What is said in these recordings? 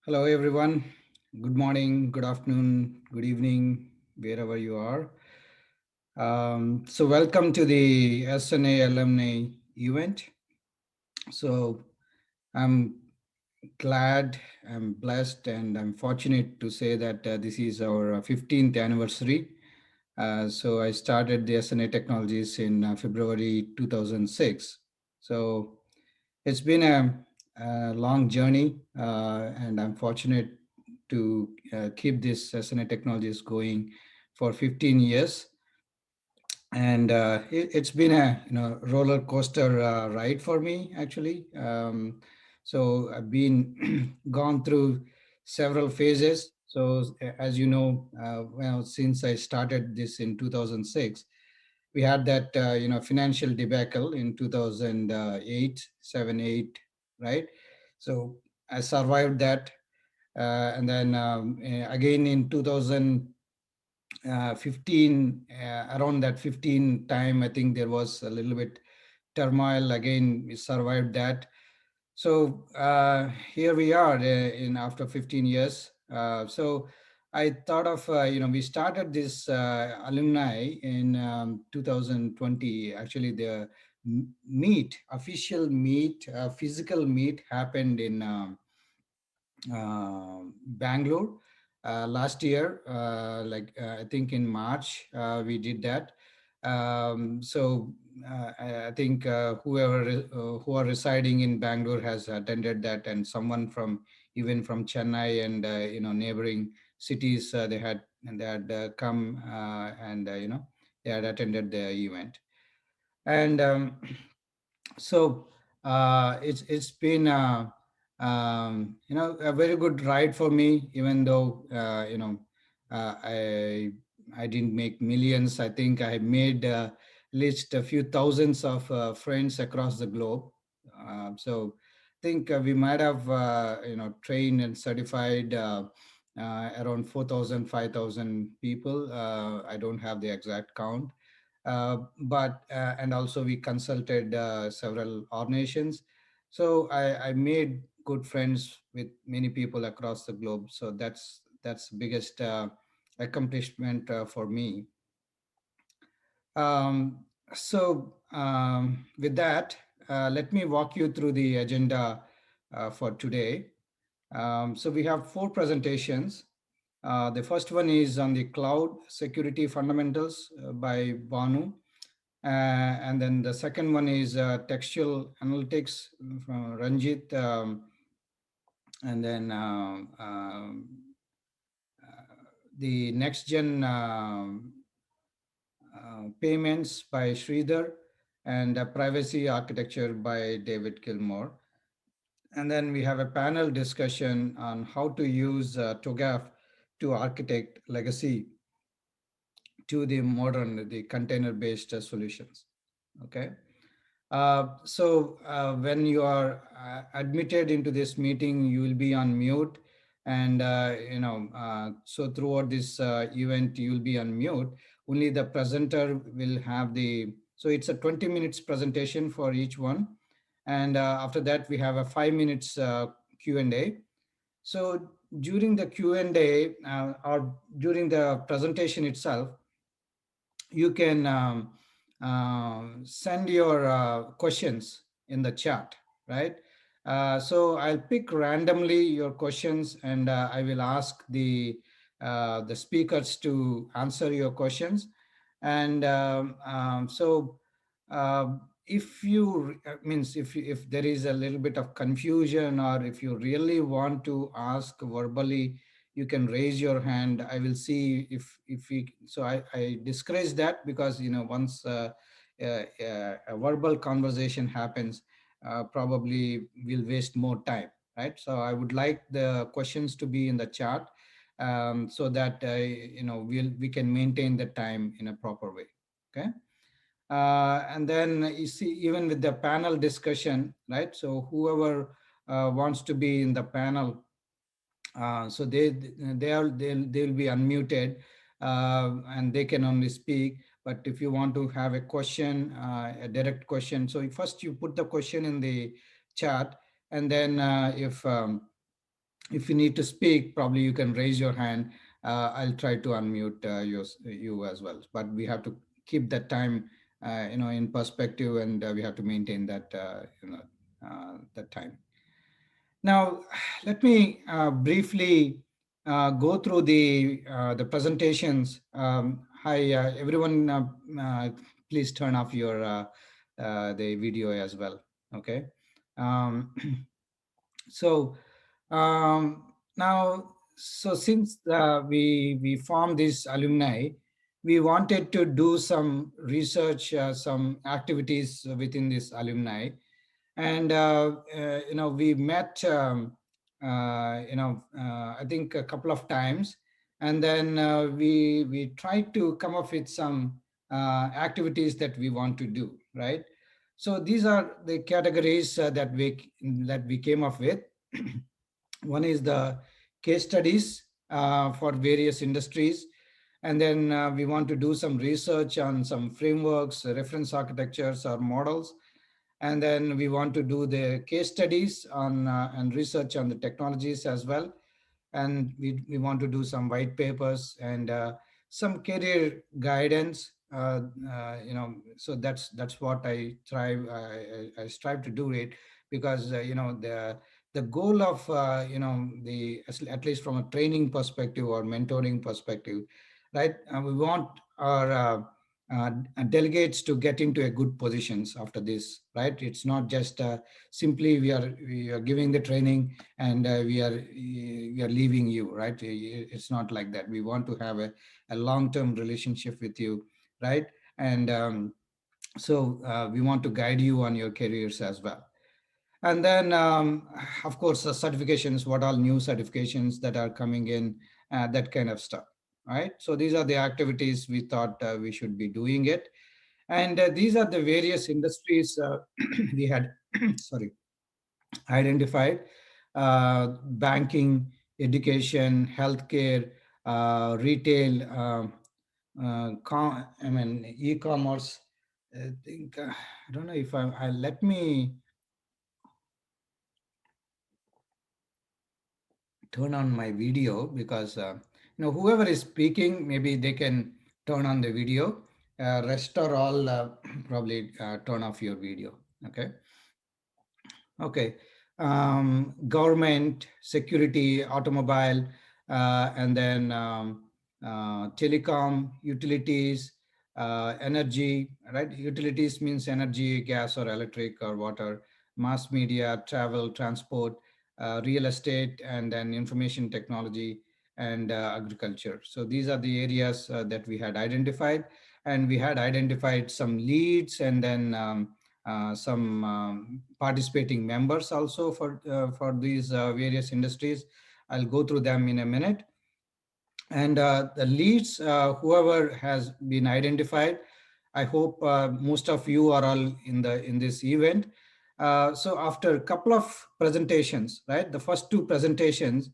Hello, everyone. Good morning, good afternoon, good evening, wherever you are. Welcome to the SNA Alumni event. So, I'm glad, I'm blessed, and I'm fortunate to say that this is our 15th anniversary. I started the SNA Technologies in February 2006. So, it's been a long journey, and I'm fortunate to keep this SNA Technologies going for 15 years. And it's been a roller coaster ride for me actually. I've been gone through several phases. As you know, since I started this in 2006, we had that financial debacle in 2008, 7, 8, right? So I survived that, and then again in 2015, around that 15 time, I think there was a little bit turmoil. Again, we survived that. Here we are in after 15 years. I thought of, we started this alumni in 2020. Actually, the official meet, physical meet happened in Bangalore last year. I think in March we did that. I think who are residing in Bangalore has attended that, and someone from even from Chennai and neighboring cities, they had come, and they had attended the event. And it's been a very good ride for me, even though I didn't make millions. I think I made at least a few thousands of friends across the globe. I think we might have trained and certified around 4,000, 5,000 people. I don't have the exact count, but and also we consulted several organizations. I made good friends with many people across the globe. So that's the biggest accomplishment for me. With that, let me walk you through the agenda for today. We have four presentations. The first one is on the cloud security fundamentals by Banu. And then the second one is textual analytics from Ranjit. And then the next gen payments by Sridhar, and privacy architecture by David Gilmore. And then we have a panel discussion on how to use TOGAF to architect legacy to the modern, the container-based solutions. Okay. When you are admitted into this meeting, you will be on mute. And, so throughout this event, you will be on mute. Only the presenter will have so it's a 20 minutes presentation for each one. And after that, we have a 5 minutes Q&A. So during the Q&A or during the presentation itself, you can send your questions in the chat, right? I'll pick randomly your questions, and I will ask the speakers to answer your questions. And if you means if there is a little bit of confusion, or if you really want to ask verbally, you can raise your hand. I will see if we. So I discourage that, because once a verbal conversation happens, probably we'll waste more time, right? So I would like the questions to be in the chat, so that we can maintain the time in a proper way. Okay. And then you see, even with the panel discussion, right? So whoever wants to be in the panel, so they'll be unmuted, and they can only speak. But if you want to have a question, a direct question, so first you put the question in the chat, and then if If you need to speak, probably you can raise your hand. I'll try to unmute you as well. But we have to keep that time, in perspective, and we have to maintain that, that time. Now, let me briefly go through the presentations. Hi, everyone. Please turn off your the video as well. Okay. Um, so now, so since we formed this alumni, we wanted to do some research, some activities within this alumni, and we met, I think a couple of times, and then we tried to come up with some activities that we want to do, right? So these are the categories that we came up with. One is the case studies for various industries, and then we want to do some research on some frameworks, reference architectures or models, and then we want to do the case studies on and research on the technologies as well, and we want to do some white papers and some career guidance, so that's what I strive to do it, because the goal of at least from a training perspective or mentoring perspective, right, we want our uh, delegates to get into a good positions after this, right? It's not just simply we are giving the training and we are leaving you, right? It's not like that. We want to have a long-term relationship with you, right? And we want to guide you on your careers as well. And then of course the certifications, what all new certifications that are coming in, that kind of stuff, right? So these are the activities we thought we should be doing it. And these are the various industries we had sorry, identified: banking, education, healthcare, retail, e-commerce. I think I don't know if I let me turn on my video, because whoever is speaking, maybe they can turn on the video. Rest are all probably turn off your video. Okay. Okay. Government, security, automobile, and then telecom, utilities, energy, right? Utilities means energy, gas or electric or water, mass media, travel, transport, real estate, and then information technology and agriculture. So these are the areas that we had identified. And we had identified some leads, and then some participating members also for these various industries. I'll go through them in a minute. And the leads, whoever has been identified, I hope most of you are all in this event. So after a couple of presentations, right, the first two presentations,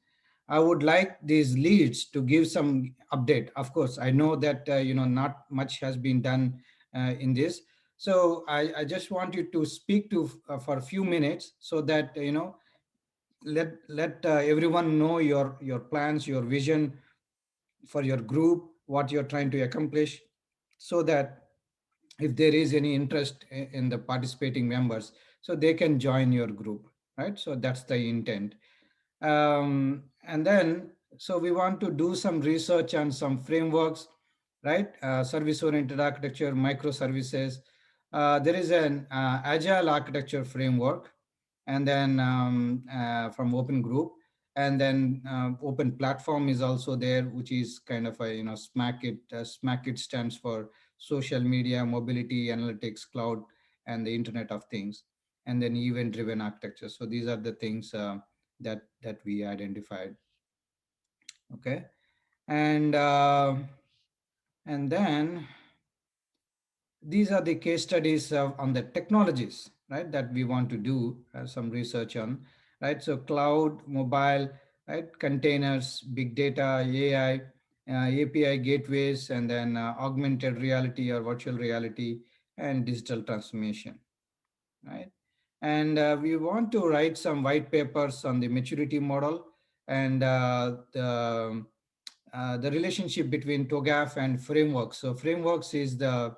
I would like these leads to give some update. Of course, I know that not much has been done in this. So I just want you to speak to for a few minutes, so that let everyone know your plans, your vision for your group, what you're trying to accomplish, so that if there is any interest in the participating members, so they can join your group, right? So that's the intent. And then, so we want to do some research on some frameworks, right? Service oriented architecture, microservices. There is an agile architecture framework, and then from open group, and then open platform is also there, which is kind of a smack it stands for social media, mobility, analytics, cloud, and the internet of things, and then event driven architecture. So these are the things that we identified. Okay. and and then these are the case studies on the technologies, right, that we want to do some research on, right? So cloud, mobile, right, containers, big data, AI, API gateways, and then augmented reality or virtual reality, and digital transformation, right? And we want to write some white papers on the maturity model, and the relationship between TOGAF and frameworks. So frameworks is the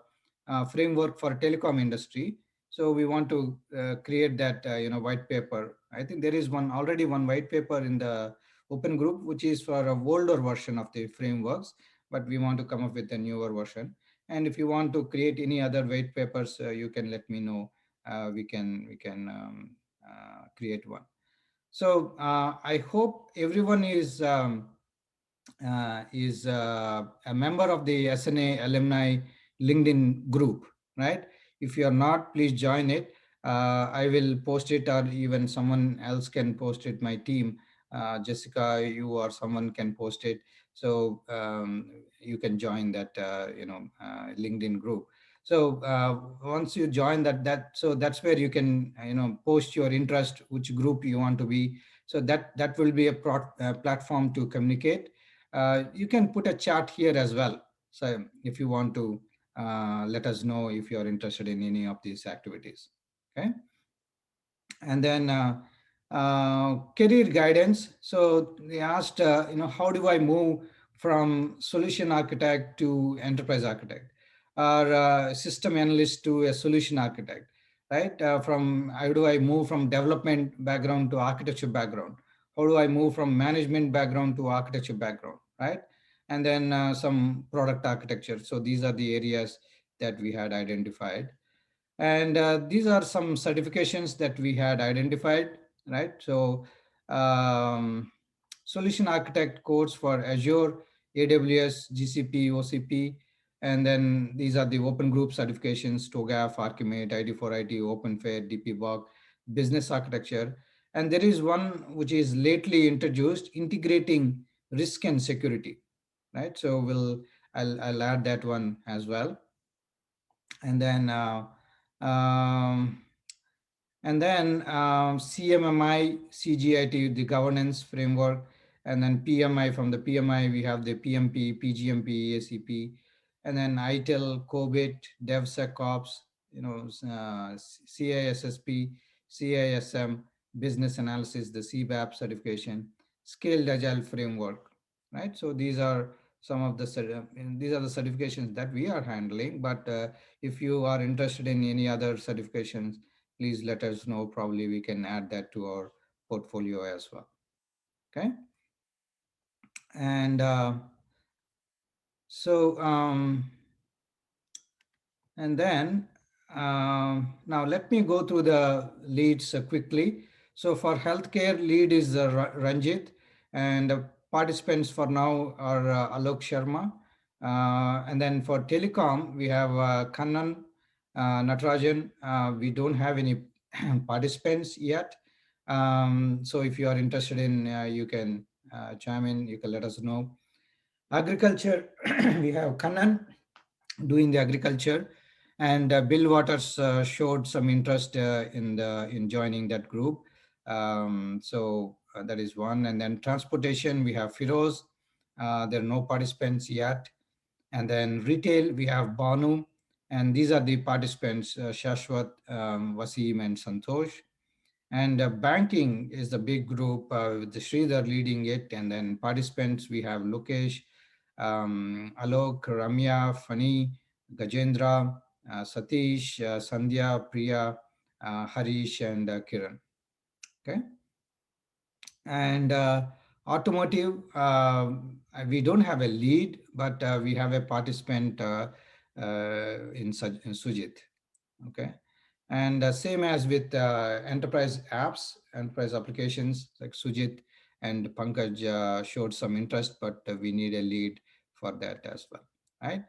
framework for telecom industry. So we want to create that white paper. I think there is one white paper in the open group, which is for a older version of the frameworks, but we want to come up with a newer version. And if you want to create any other white papers, you can let me know. We can create one. So I hope everyone is a member of the SNA alumni LinkedIn group, right? If you are not, please join it. I will post it, or even someone else can post it. My team, Jessica, you or someone can post it. So you can join that, LinkedIn group. So once you join so that's where you can, post your interest, which group you want to be. So that will be a platform to communicate. You can put a chat here as well. So if you want to let us know if you are interested in any of these activities. Okay. And then career guidance. So they asked, how do I move from solution architect to enterprise architect, or system analyst to a solution architect, right? From how do I move from development background to architecture background? How do I move from management background to architecture background, right? And then some product architecture. So these are the areas that we had identified, and these are some certifications that we had identified, right? So um, solution architect course for Azure, AWS, GCP, OCP. And then these are the open group certifications: TOGAF, Archimate, ID4IT, OpenFair, DPBOK, business architecture. And there is one which is lately introduced: integrating risk and security, right? So I'll add that one as well. And then um, CMMI, CGIT, the governance framework, and then PMI. From the PMI, we have the PMP, PGMP, ACP, and then ITIL, COBIT, DevSecOps, CISSP, CISM, business analysis, the CBAP certification, Scaled Agile framework, right? So these are some of the these are the certifications that we are handling. But if you are interested in any other certifications, please let us know. Probably we can add that to our portfolio as well. Okay. And so and then now let me go through the leads quickly. So for healthcare, lead is Ranjit, and participants for now are Alok Sharma. And then for telecom, we have Kannan, Natarajan. We don't have any participants yet. So if you are interested in, you can chime in, you can let us know. Agriculture, we have Kannan doing the agriculture, and Bill Waters showed some interest in joining that group. So that is one. And then transportation, we have Firoz. There are no participants yet. And then retail, we have Banu, and these are the participants: Shashwat, Wasim, and Santosh. And banking is the big group with the Sridhar leading it. And then participants, we have Lokesh, Alok, Ramya, Fani, Gajendra, Satish, Sandhya, Priya, Harish, and Kiran. Okay. And automotive, we don't have a lead, but we have a participant in Sujit. Okay. And same as with enterprise apps, enterprise applications, like Sujit and Pankaj showed some interest, but we need a lead for that as well, right?